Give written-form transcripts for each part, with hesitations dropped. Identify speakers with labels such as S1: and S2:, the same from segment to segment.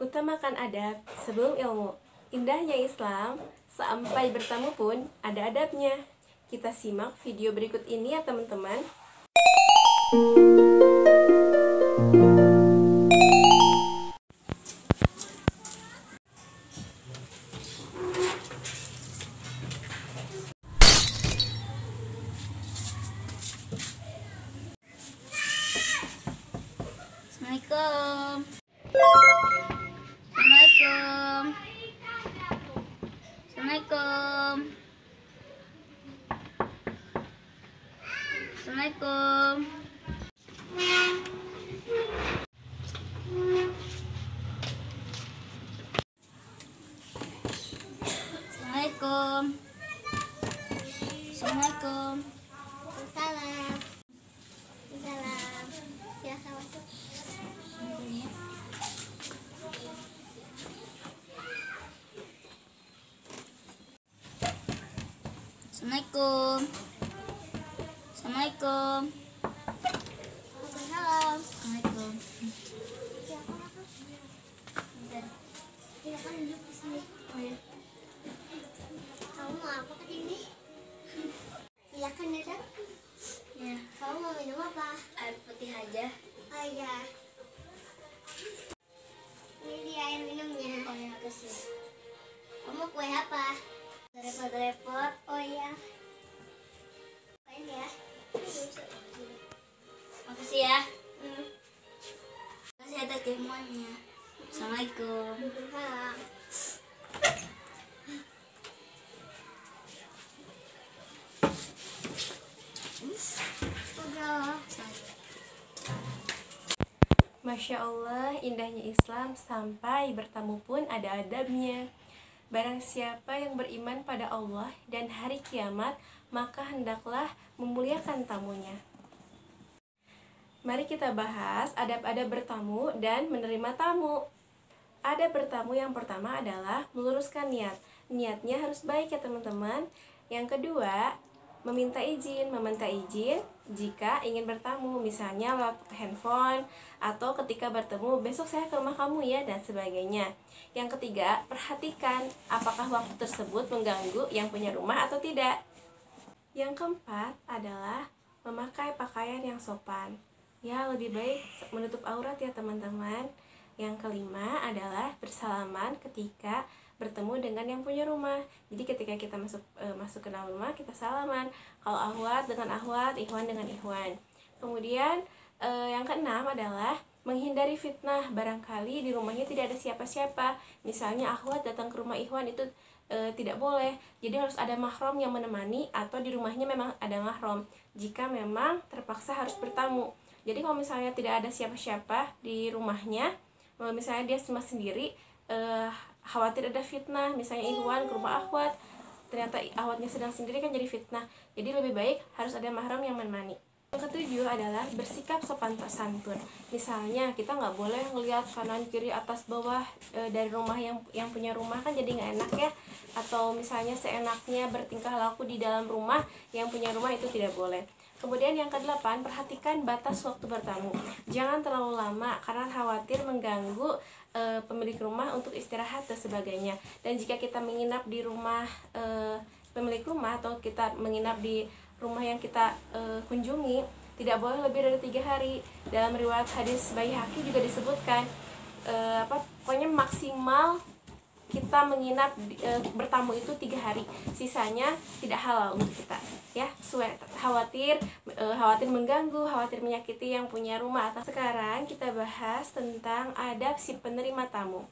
S1: Utamakan adab sebelum ilmu. Indahnya Islam, sampai bertamu pun ada adabnya. Kita simak video berikut ini ya teman-teman.
S2: Assalamualaikum. Assalamualaikum. Assalamualaikum. Assalamualaikum. Assalamualaikum. Assalamualaikum.
S3: Salam. Salam. Ya, salam.
S2: Assalamualaikum. Assalamualaikum.
S3: Salam.
S2: Assalamualaikum.
S3: Silakan duduk di sini.
S2: Oh ya.
S3: Kamu mau apa ke sini? Silakan duduk.
S2: Ya,
S3: Kamu mau minum apa?
S2: air putih aja.
S3: Oh iya. Ini dia air minumnya.
S2: Oh ya, kasih.
S3: Kamu kue apa?
S2: Repot-repot.
S3: Oh iya. Main ya.
S2: Makasih ya.
S3: Hmm.
S2: Makasih atas jamuannya. Assalamualaikum.
S3: Salam. Udah.
S1: Masya Allah, indahnya Islam sampai bertamu pun ada adabnya. Barang siapa yang beriman pada Allah dan hari kiamat, maka hendaklah memuliakan tamunya. Mari kita bahas adab-adab bertamu dan menerima tamu. Adab bertamu yang pertama adalah meluruskan niat. Niatnya harus baik ya teman-teman. Yang kedua, meminta izin jika ingin bertamu, misalnya lewat handphone atau ketika bertemu, besok saya ke rumah kamu ya, dan sebagainya. Yang ketiga, perhatikan apakah waktu tersebut mengganggu yang punya rumah atau tidak. Yang keempat adalah memakai pakaian yang sopan. Ya, lebih baik menutup aurat ya teman-teman. Yang kelima adalah bersalaman ketika bertemu dengan yang punya rumah. Jadi ketika kita masuk ke dalam rumah, kita salaman. Kalau ahwat dengan ahwat, ikhwan dengan ikhwan. Kemudian yang keenam adalah menghindari fitnah. Barangkali di rumahnya tidak ada siapa-siapa. Misalnya ahwat datang ke rumah ikhwan, itu tidak boleh. Jadi harus ada mahram yang menemani, atau di rumahnya memang ada mahram jika memang terpaksa harus bertamu. Jadi kalau misalnya tidak ada siapa-siapa di rumahnya, misalnya dia cuma sendiri, khawatir ada fitnah, misalnya ikhwan ke rumah akhwat, ternyata akhwatnya sedang sendiri, kan jadi fitnah. Jadi lebih baik harus ada mahram yang menemani. Yang ketujuh adalah bersikap sopan santun. Misalnya kita nggak boleh ngelihat kanan kiri atas bawah dari rumah yang punya rumah, kan jadi nggak enak ya. Atau misalnya seenaknya bertingkah laku di dalam rumah yang punya rumah, itu tidak boleh. Kemudian yang kedelapan, perhatikan batas waktu bertamu. Jangan terlalu lama karena khawatir mengganggu pemilik rumah untuk istirahat dan sebagainya. Dan jika kita menginap di rumah pemilik rumah, atau kita menginap di rumah yang kita kunjungi, tidak boleh lebih dari 3 hari. Dalam riwayat hadis Baihaqi juga disebutkan pokoknya maksimal kita menginap bertamu itu 3 hari, sisanya tidak halal untuk kita ya. Khawatir mengganggu, khawatir menyakiti yang punya rumah. Sekarang kita bahas tentang adab si penerima tamu.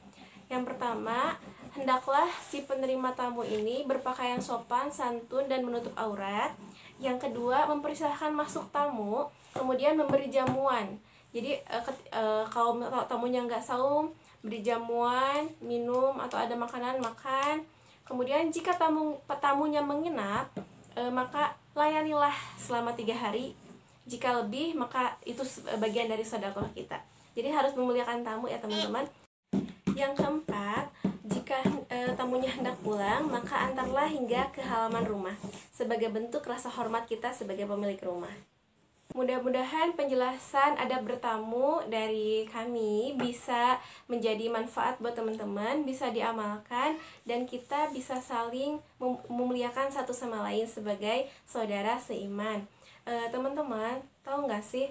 S1: Yang pertama, hendaklah si penerima tamu ini berpakaian sopan, santun, dan menutup aurat. Yang kedua, mempersilahkan masuk tamu, kemudian memberi jamuan. Jadi kalau tamunya nggak saum, beri jamuan, minum, atau ada makanan, makan. Kemudian jika tamunya menginap, maka layanilah selama 3 hari. Jika lebih, maka itu bagian dari sedekah kita. Jadi harus memuliakan tamu ya teman-teman. Yang keempat, jika tamunya hendak pulang, maka antarlah hingga ke halaman rumah sebagai bentuk rasa hormat kita sebagai pemilik rumah. Mudah-mudahan penjelasan adab bertamu dari kami bisa menjadi manfaat buat teman-teman, bisa diamalkan, dan kita bisa saling memuliakan satu sama lain sebagai saudara seiman. Teman-teman, tahu nggak sih,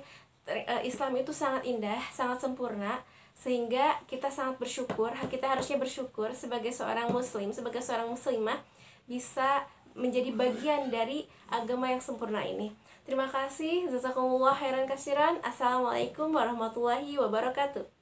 S1: Islam itu sangat indah, sangat sempurna, sehingga kita sangat bersyukur, kita harusnya bersyukur sebagai seorang muslim, sebagai seorang muslimah, bisa menjadi bagian dari agama yang sempurna ini. Terima kasih. Jazakumullah khairan katsiran. Assalamualaikum warahmatullahi wabarakatuh.